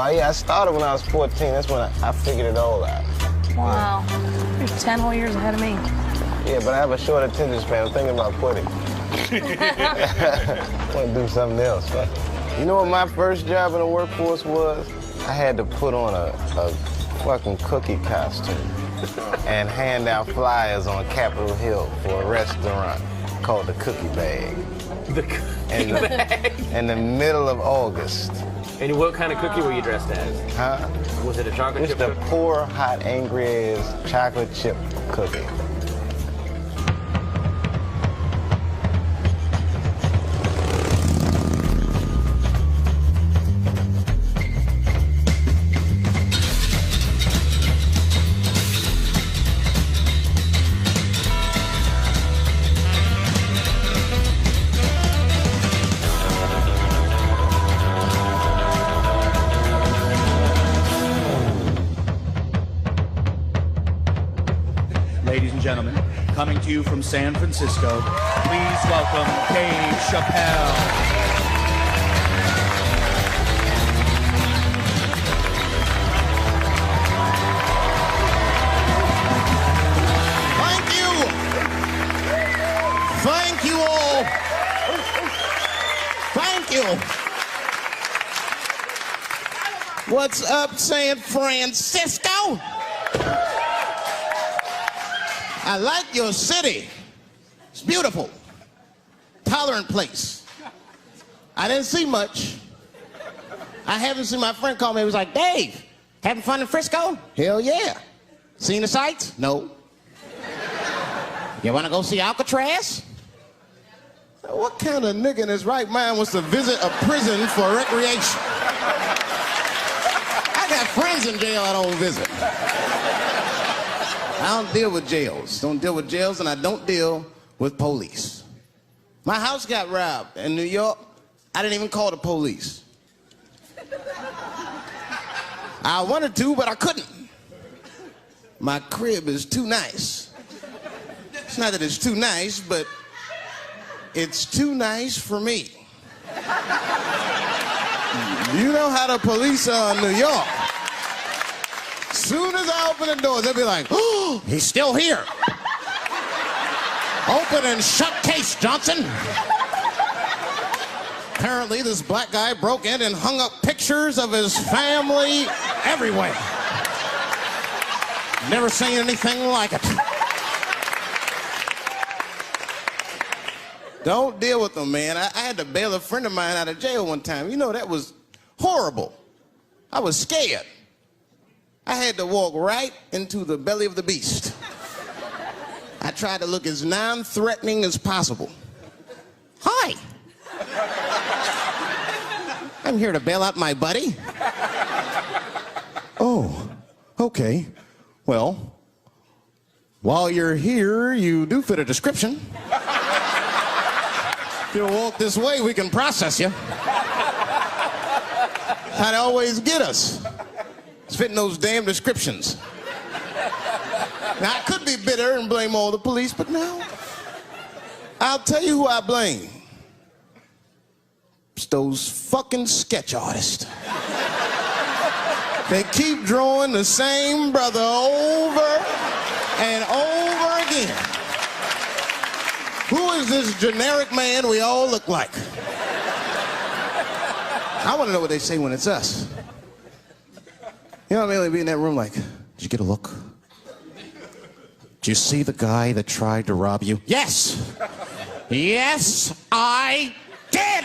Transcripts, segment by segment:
Well, yeah, I started when I was 14. That's when I figured it all out. Wow. You're 10 whole years ahead of me. Yeah, but I have a short attention span. I'm thinking about quitting. I want to do something else. But you know what my first job in the workforce was? I had to put on a fucking cookie costume and hand out flyers on Capitol Hill for a restaurant called the Cookie Bag. The Cookie Bag? In the middle of August. And what kind of cookie were you dressed as? Huh? Was it a chocolate chip? Just a poor, hot, angry-ass chocolate chip cookie. Ladies and gentlemen, coming to you from San Francisco, please welcome Dave Chappelle. Thank you. Thank you all. Thank you. What's up, San Francisco? I like your city. It's beautiful. Tolerant place. I didn't see much. I haven't seen my friend call me. He was like, Dave, having fun in Frisco? Hell yeah. Seen the sights? No. You want to go see Alcatraz? What kind of nigga in his right mind wants to visit a prison for recreation? I got friends in jail I don't visit. I don't deal with jails. Don't deal with jails, and I don't deal with police. My house got robbed in New York. I didn't even call the police. I wanted to, but I couldn't. My crib is too nice. It's not that it's too nice, but it's too nice for me. You know how the police are in New York. Soon as I open the doors, they'll be like, oh, he's still here. Open and shut case, Johnson. Apparently, this black guy broke in and hung up pictures of his family everywhere. Never seen anything like it. Don't deal with them, man. I had to bail a friend of mine out of jail one time. You know, that was horrible. I was scared. I had to walk right into the belly of the beast. I tried to look as non-threatening as possible. Hi. I'm here to bail out my buddy. Oh, okay. Well, while you're here, you do fit a description. If you'll walk this way, we can process you. How'd they always get us? It's fitting those damn descriptions. Now, I could be bitter and blame all the police, but no. I'll tell you who I blame. It's those fucking sketch artists. They keep drawing the same brother over and over again. Who is this generic man we all look like? I want to know what they say when it's us. You know what I mean? They'd be in that room like, did you get a look? Did you see the guy that tried to rob you? Yes! Yes, I did!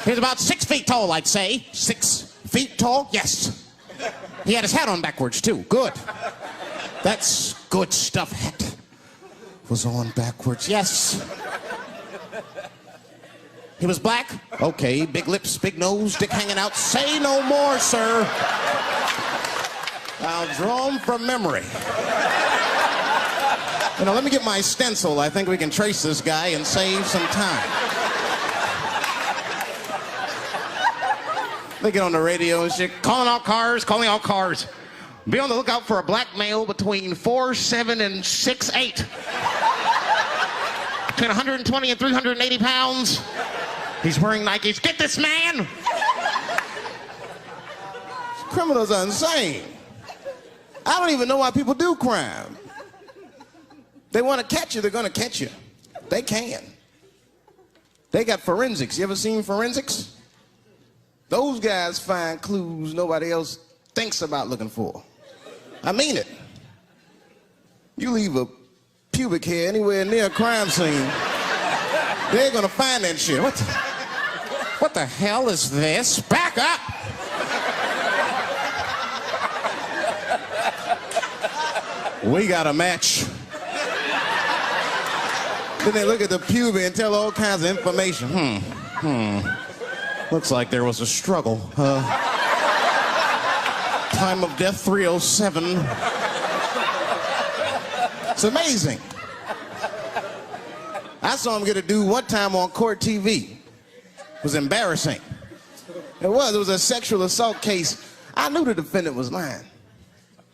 He was about 6 feet tall, I'd say. 6 feet tall? Yes. He had his hat on backwards, too. Good. That's good stuff. Hat was on backwards. Yes. He was black? Okay, big lips, big nose, dick hanging out. Say no more, sir. I'll draw him from memory. You know, let me get my stencil. I think we can trace this guy and save some time. They get on the radio and shit, calling all cars. Be on the lookout for a black male between 4'7" and 6'8". Between 120 and 380 pounds. He's wearing Nikes. Get this man! criminals are insane. I don't even know why people do crime. They want to catch you, they're going to catch you. They can. They got forensics. You ever seen forensics? Those guys find clues nobody else thinks about looking for. I mean it. You leave a pubic hair anywhere near a crime scene, they're going to find that shit. What the hell is this? Back up! We got a match. Then they look at the pubic and tell all kinds of information. Looks like there was a struggle. Time of death 307. It's amazing. I saw him get a dude one time on court TV. It was embarrassing. It was a sexual assault case. I knew the defendant was lying.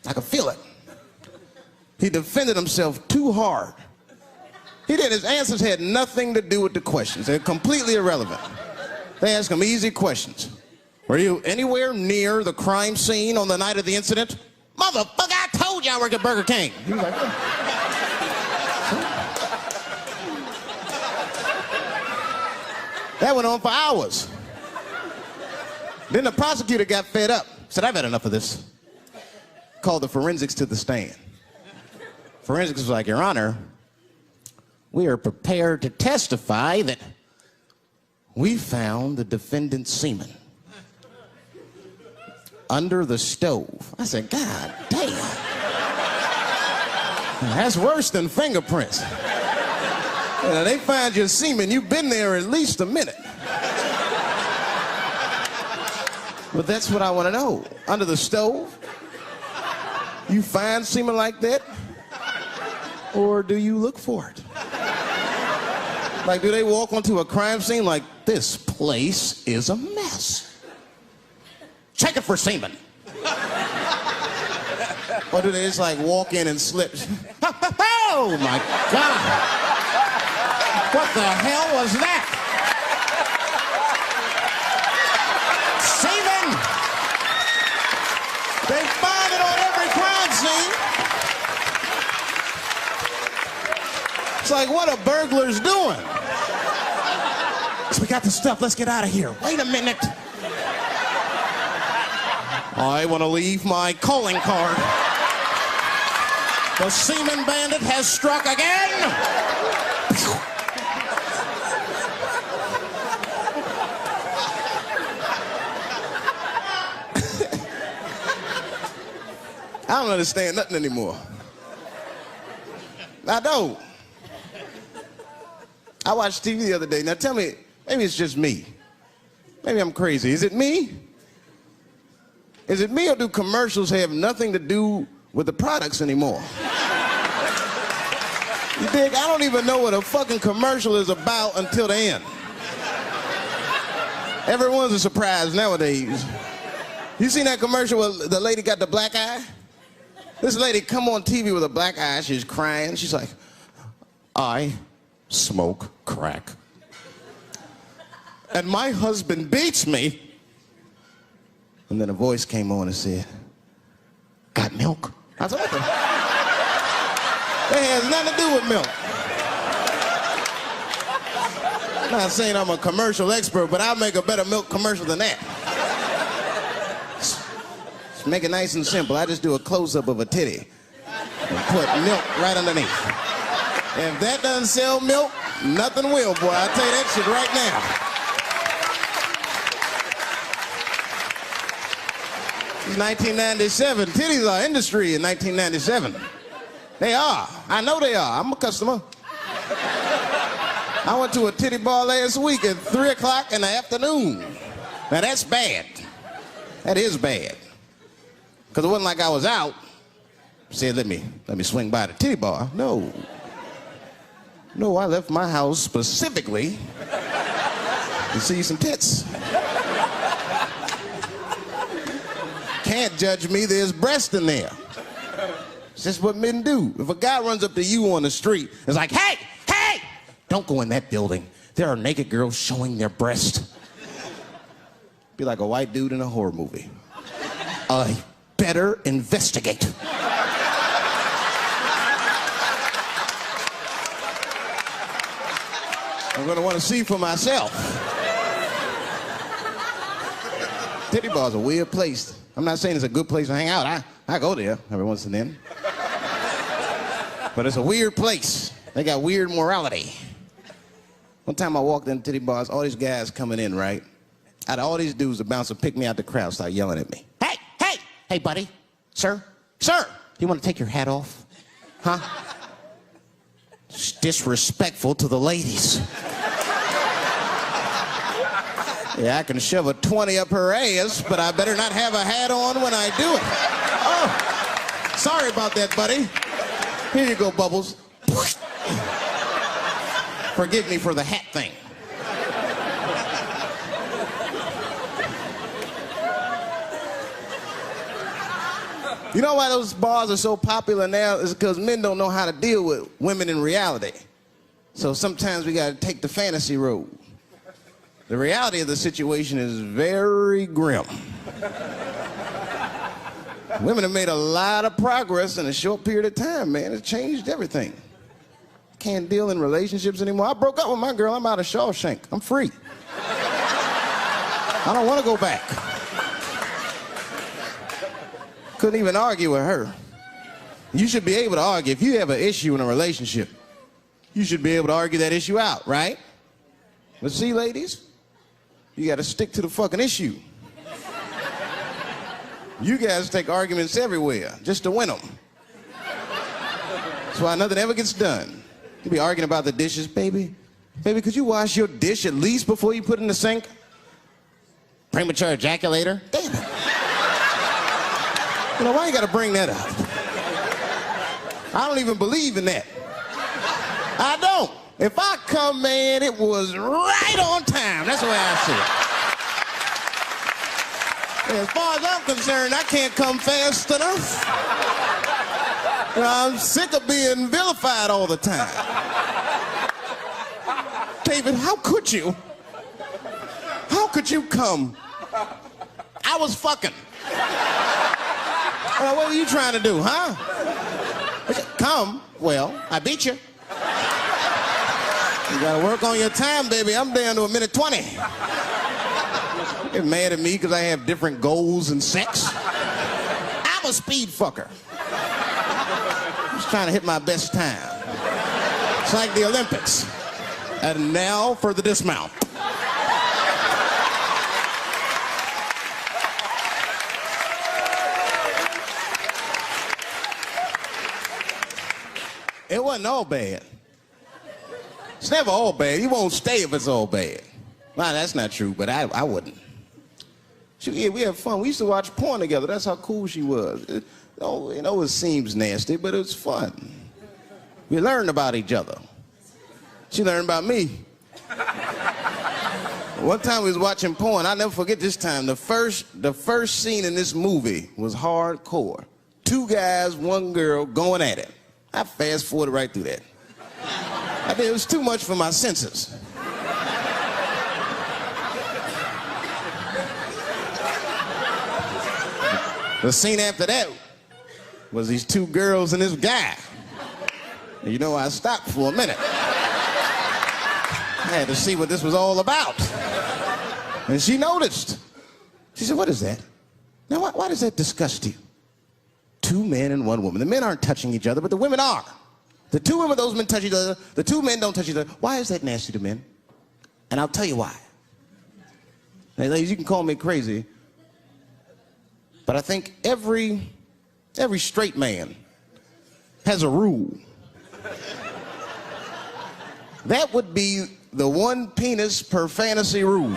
I could feel it. He defended himself too hard. He did. His answers had nothing to do with the questions. They're completely irrelevant. They asked him easy questions. Were you anywhere near the crime scene on the night of the incident? Motherfucker, I told you I work at Burger King. He was like, that went on for hours. Then the prosecutor got fed up. Said, I've had enough of this. Called the forensics to the stand. Forensics was like, Your Honor, we are prepared to testify that we found the defendant's semen under the stove. I said, God damn. That's worse than fingerprints. You know, they find your semen, you've been there at least a minute. But that's what I want to know. Under the stove? You find semen like that? Or do you look for it? Like, do they walk onto a crime scene like, this place is a mess? Check it for semen. Or do they just like walk in and slip? Oh my God. What the hell was that? Semen! They find it on every crime scene. It's like, what are burglars doing? So we got the stuff, let's get out of here. Wait a minute. I want to leave my calling card. The semen bandit has struck again. I don't understand nothing anymore. I don't. I watched TV the other day. Now tell me, maybe it's just me. Maybe I'm crazy. Is it me? Is it me, or do commercials have nothing to do with the products anymore? You dig? I don't even know what a fucking commercial is about until the end. Everyone's a surprise nowadays. You seen that commercial where the lady got the black eye? This lady come on TV with a black eye. She's crying. She's like, I smoke crack. And my husband beats me. And then a voice came on and said, got milk? I said, what the? That has nothing to do with milk. I'm not saying I'm a commercial expert, but I'll make a better milk commercial than that. Just make it nice and simple. I just do a close-up of a titty and put milk right underneath. If that doesn't sell milk, nothing will, boy. I'll tell you that shit right now. 1997. Titties are industry in 1997. They are. I know they are. I'm a customer. I went to a titty bar last week at 3 o'clock in the afternoon. Now that's bad. That is bad. Because it wasn't like I was out. Said, let me swing by the titty bar. No. No, I left my house specifically to see some tits. Can't judge me, there's breast in there. It's just what men do. If a guy runs up to you on the street, it's like, hey, hey, don't go in that building. There are naked girls showing their breast. Be like a white dude in a horror movie. I better investigate. I'm gonna want to see for myself. Titty bar's a weird place. I'm not saying it's a good place to hang out. I go there every once and then. But it's a weird place. They got weird morality. One time I walked into titty bars, all these guys coming in, right? Out of all these dudes, the bouncer picked me out the crowd, started yelling at me. Hey, hey, hey, buddy, sir, do you want to take your hat off? Huh? It's disrespectful to the ladies. Yeah, I can shove a 20 up her ass, but I better not have a hat on when I do it. Oh, sorry about that, buddy. Here you go, Bubbles. Forgive me for the hat thing. You know why those bars are so popular now? Is because men don't know how to deal with women in reality. So sometimes we gotta take the fantasy road. The reality of the situation is very grim. Women have made a lot of progress in a short period of time, man. It's changed everything. Can't deal in relationships anymore. I broke up with my girl. I'm out of Shawshank. I'm free. I don't want to go back. Couldn't even argue with her. You should be able to argue. If you have an issue in a relationship, you should be able to argue that issue out, right? But see, ladies, you got to stick to the fucking issue. You guys take arguments everywhere just to win them. That's why nothing ever gets done. You be arguing about the dishes, baby. Baby, could you wash your dish at least before you put it in the sink? Premature ejaculator? Damn it. You know, why you gotta bring that up? I don't even believe in that. I don't. If I come, man, it was right on time. That's the way I see it. As far as I'm concerned, I can't come fast enough. You know, I'm sick of being vilified all the time. David, how could you? How could you come? I was fucking. What were you trying to do, huh? Come. Well, I beat you. You gotta work on your time, baby. I'm down to 1:20. You're mad at me because I have different goals in sex. I'm a speed fucker. Just trying to hit my best time. It's like the Olympics. And now for the dismount. It wasn't all bad. It's never all bad. You won't stay if it's all bad. Well, that's not true, but I wouldn't. We had fun. We used to watch porn together. That's how cool she was. You know, it seems nasty, but it was fun. We learned about each other. She learned about me. One time we was watching porn. I'll never forget this time. The first scene in this movie was hardcore. 2 guys, 1 girl going at it. I fast forwarded right through that. I think it was too much for my senses. The scene after that was these 2 girls and this guy. And you know, I stopped for a minute. I had to see what this was all about. And she noticed. She said, "What is that? Now, why does that disgust you? 2 men and 1 woman. The men aren't touching each other, but the women are. The 2 women, those men touch each other. The 2 men don't touch each other. Why is that nasty to men? And I'll tell you why. Hey, ladies, you can call me crazy, but I think every straight man has a rule. That would be the 1 penis per fantasy rule.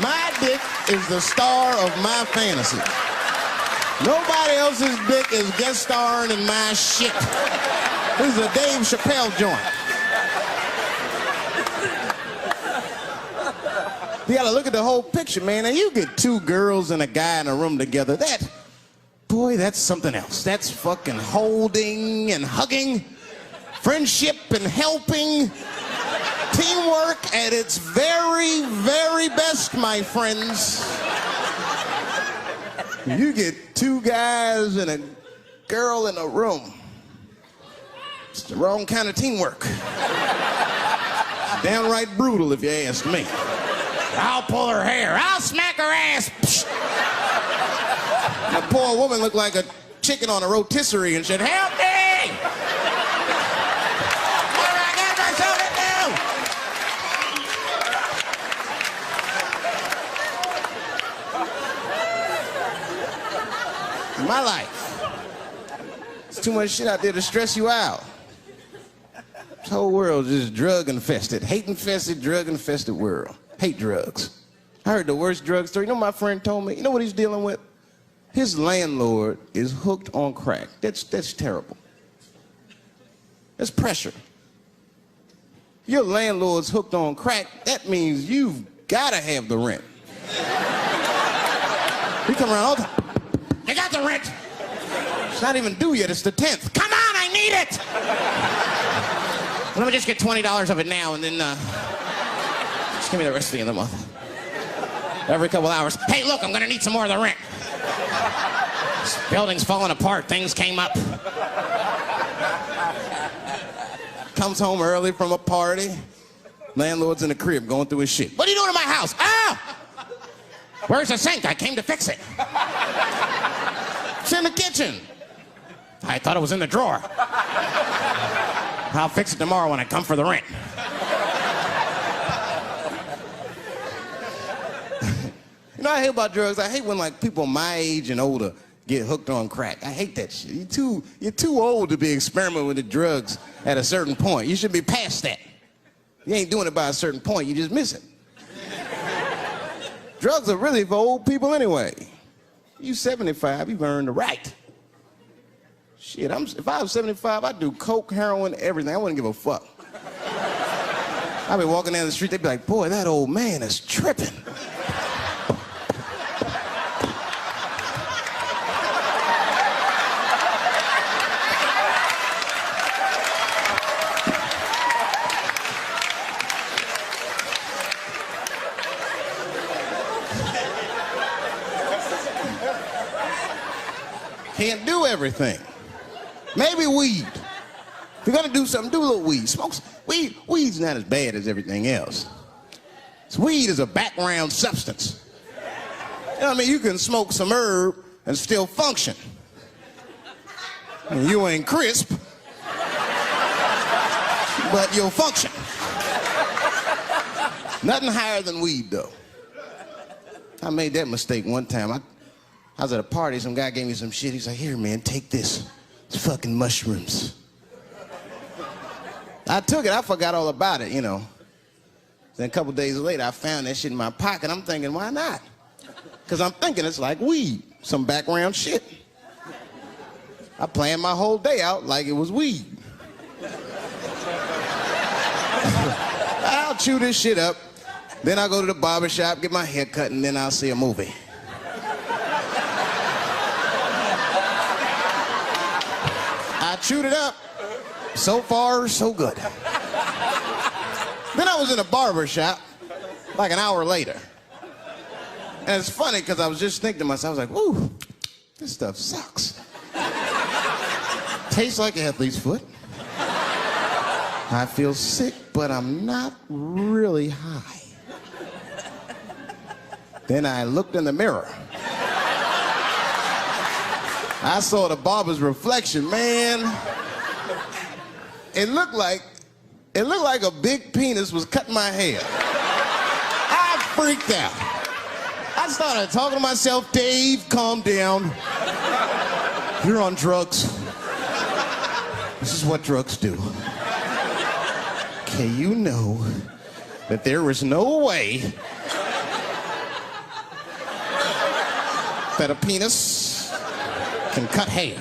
My dick is the star of my fantasy. Nobody else's dick is guest starring in my shit. This is a Dave Chappelle joint. You gotta look at the whole picture, man. And you get 2 girls and a guy in a room together. Boy, that's something else. That's fucking holding and hugging, friendship and helping, teamwork at its very, very best, my friends. You get two guys and a girl in a room. It's the wrong kind of teamwork. Downright brutal, if you ask me. I'll pull her hair. I'll smack her ass. The poor woman looked like a chicken on a rotisserie and said, "Help me! What do I got myself into?" My life. It's too much shit out there to stress you out. This whole world is just drug infested, hate infested, drug infested world. Hate drugs. I heard the worst drug story. You know, my friend told me, you know what he's dealing with? His landlord is hooked on crack. That's terrible. That's pressure. Your landlord's hooked on crack, that means you've gotta have the rent. He come around all the time. You got the rent. It's not even due yet, it's the 10th. Come on, I need it! Let me just get $20 of it now and then just give me the rest of the other month. Every couple hours. Hey, look, I'm gonna need some more of the rent. This building's falling apart, things came up. Comes home early from a party. Landlord's in the crib going through his shit. What are you doing in my house? Ah! Where's the sink? I came to fix it. It's in the kitchen. I thought it was in the drawer. I'll fix it tomorrow when I come for the rent. You know, I hate about drugs. I hate when like people my age and older get hooked on crack. I hate that shit. You're too old to be experimenting with the drugs at a certain point. You should be past that. You ain't doing it by a certain point. You just miss it. Drugs are really for old people anyway. You 75, you've earned the right. Shit, if I was 75, I'd do coke, heroin, everything. I wouldn't give a fuck. I'd be walking down the street, they'd be like, boy, that old man is tripping. Can't do everything. Maybe weed. If you're gonna do something, do a little weed. Smoke some. Weed's not as bad as everything else. Weed is a background substance. You know what I mean? You can smoke some herb and still function. And you ain't crisp, but you'll function. Nothing higher than weed, though. I made that mistake one time. I was at a party, some guy gave me some shit. He's like, here, man, take this. It's fucking mushrooms. I took it, I forgot all about it, you know. Then a couple days later, I found that shit in my pocket. I'm thinking, why not? Because I'm thinking it's like weed, some background shit. I planned my whole day out like it was weed. I'll chew this shit up, then I'll go to the barber shop, get my hair cut, and then I'll see a movie. I chewed it up. So far, so good. Then I was in a barber shop like an hour later. And it's funny because I was just thinking to myself, I was like, ooh, this stuff sucks. Tastes like athlete's foot. I feel sick, but I'm not really high. Then I looked in the mirror. I saw the barber's reflection, man. It looked like a big penis was cutting my hair. I freaked out. I started talking to myself, Dave, calm down. You're on drugs. This is what drugs do. Okay, you know that there is no way that a penis can cut hair.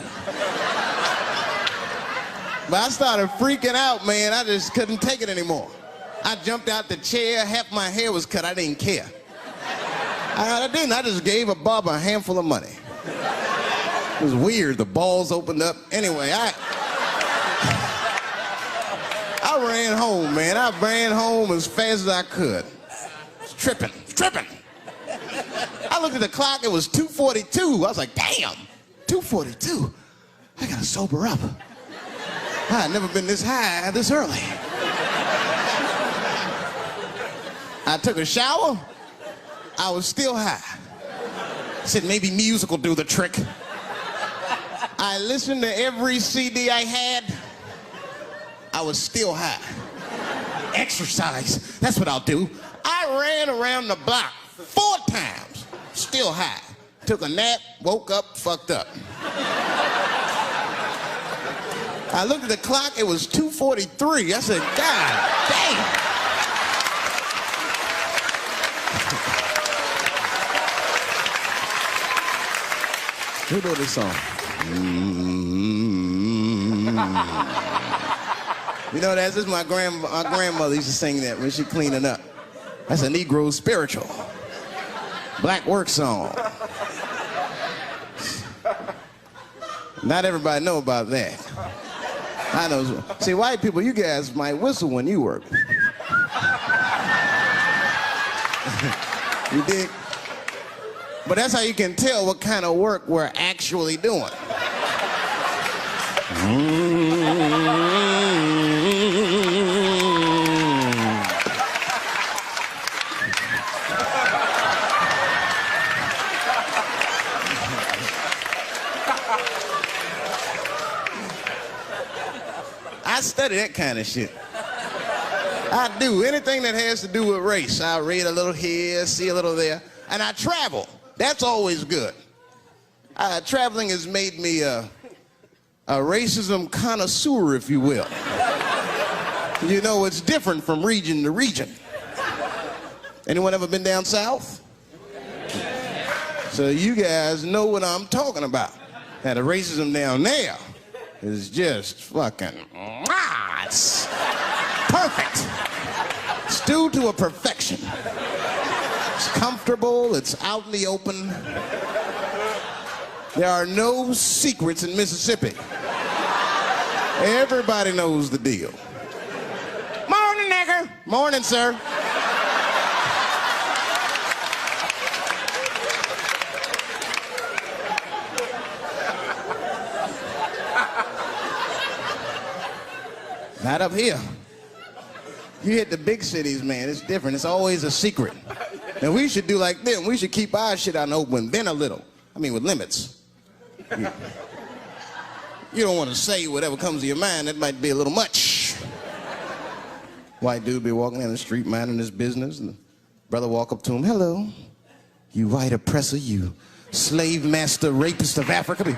But I started freaking out, man. I just couldn't take it anymore. I jumped out the chair, half my hair was cut, I didn't care. I didn't, I just gave a barber a handful of money. It was weird, the balls opened up. Anyway, I ran home, man. I ran home as fast as I could. Tripping. I looked at the clock, it was 2:42. I was like, damn, 2:42. I gotta sober up. I had never been this high this early. I took a shower. I was still high. I said maybe music will do the trick. I listened to every CD I had. I was still high. Exercise, that's what I'll do. I ran around the block 4 times, still high. Took a nap, woke up, fucked up. I looked at the clock, it was 2:43. I said, God damn. Who wrote this song? You know, this is my grandmother used to sing that when she cleaning up. That's a Negro spiritual. Black work song. Not everybody know about that. I know. See, white people, you guys might whistle when you work. You dig? But that's how you can tell what kind of work we're actually doing. I study that kind of shit. I do anything that has to do with race. I read a little here, see a little there, and I travel. That's always good. Traveling has made me a racism connoisseur, if you will. You know, it's different from region to region. Anyone ever been down south? So you guys know what I'm talking about. Now, the racism down there is just fucking, it's perfect. It's due to a perfection. It's comfortable, it's out in the open. There are no secrets in Mississippi. Everybody knows the deal. Morning, nigger. Morning, sir. Not up here. You hit the big cities, man, it's different. It's always a secret. And we should do like them. We should keep our shit out in the open, then a little. I mean, with limits. You don't want to say whatever comes to your mind. That might be a little much. White dude be walking down the street minding his business, and the brother walk up to him, hello, you white oppressor, you slave master rapist of Africa.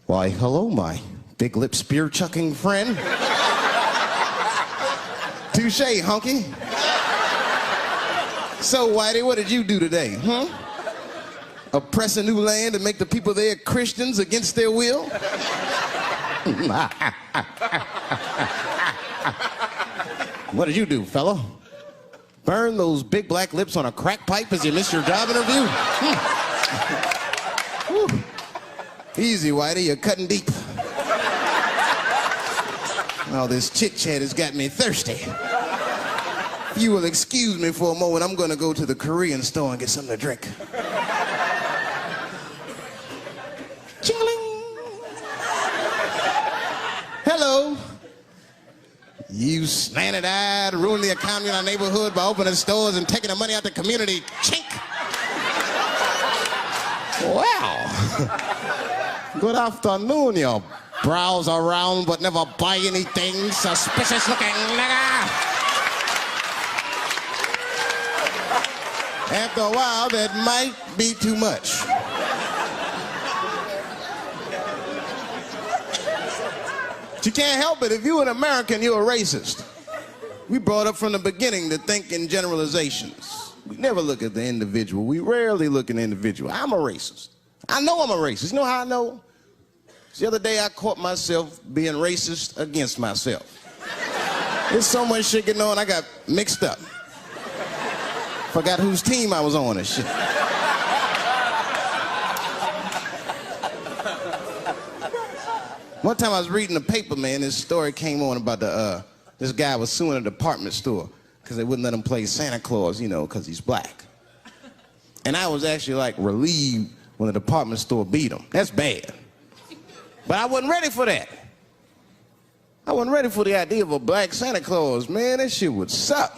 Why, hello, my big lip spear chucking friend. Touche, hunky. So, Whitey, what did you do today, Oppress a new land and make the people there Christians against their will? What did you do, fella? Burn those big black lips on a crack pipe as you missed your job interview? Easy, Whitey, you're cutting deep. All this chit-chat has got me thirsty. If you will excuse me for a moment, I'm gonna go to the Korean store and get something to drink. Ching-a-ling. Hello. You slanted-eyed, ruining the economy in our neighborhood by opening stores and taking the money out the community. Chink. Wow. Good afternoon, you browse around but never buy anything, suspicious looking nigga. After a while, that might be too much. But you can't help it. If you're an American, you're a racist. We brought up from the beginning to think in generalizations. We never look at the individual. We rarely look at the individual. I'm a racist. I know I'm a racist. You know how I know? The other day, I caught myself being racist against myself. There's so much shit getting on, I got mixed up. Forgot whose team I was on and shit. One time I was reading the paper, man, this story came on about this guy was suing a department store because they wouldn't let him play Santa Claus, you know, because he's black. And I was actually like relieved when the department store beat them. That's bad. But I wasn't ready for that. I wasn't ready for the idea of a black Santa Claus, man. That shit would suck.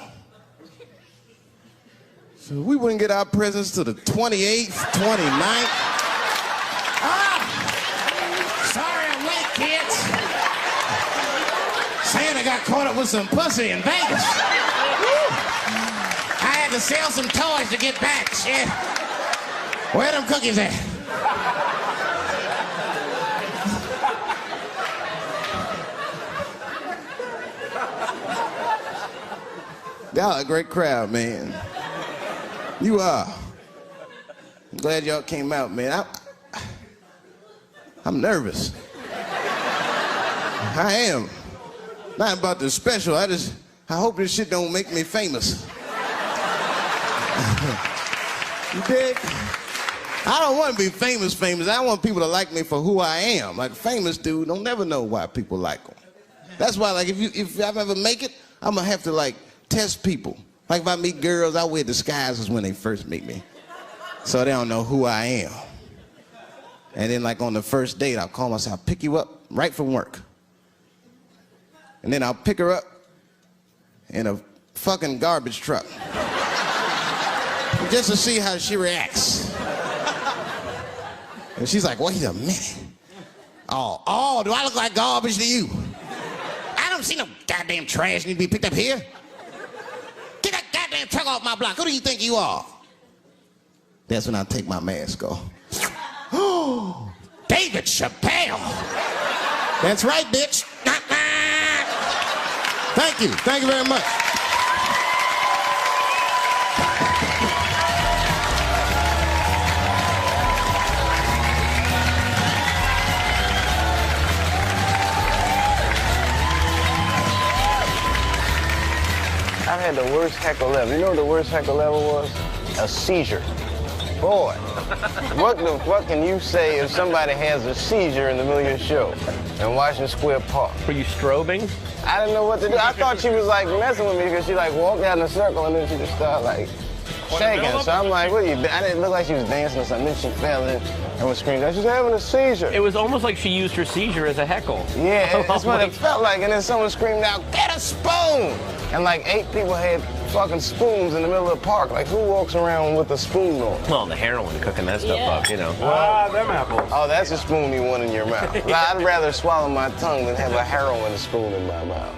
So we wouldn't get our presents till the 28th, 29th. Sorry I'm late, kids. Santa got caught up with some pussy in Vegas. I had to sell some toys to get back, shit. Where them cookies at? Y'all a great crowd, man. You are. I'm glad y'all came out, man. I'm nervous. I am. Not about the special. I hope this shit don't make me famous. You dig? I don't want to be famous. I want people to like me for who I am. Like famous dude, don't never know why people like them. That's why, like, if I ever make it, I'm gonna have to like test people. Like if I meet girls, I wear disguises when they first meet me, so they don't know who I am. And then like on the first date, I'll call myself, I'll pick you up right from work. And then I'll pick her up in a fucking garbage truck. Just to see how she reacts. And she's like, wait a minute. Oh, do I look like garbage to you? I don't see no goddamn trash need to be picked up here. Get that goddamn truck off my block. Who do you think you are? That's when I take my mask off. Oh, David Chappelle. That's right, bitch. Thank you. Thank you very much. I had the worst heckle ever. You know what the worst heckle ever was? A seizure. Boy, what the fuck can you say if somebody has a seizure in the middle of your show in Washington Square Park? Were you strobing? I didn't know what to do. I thought she was like messing with me because she like walked out in a circle and then she just started like shaking. So I'm like, what are you? I didn't look like she was dancing or something. Then she fell in and was screaming. She's having a seizure. It was almost like she used her seizure as a heckle. Yeah, that's what it felt like. And then someone screamed out, "Get a spoon!" And like 8 people had fucking spoons in the middle of the park. Like, who walks around with a spoon on? Well, the heroin cooking that stuff up, you know. Them apples. Oh, that's a spoon you want in your mouth. I'd rather swallow my tongue than have a heroin spoon in my mouth.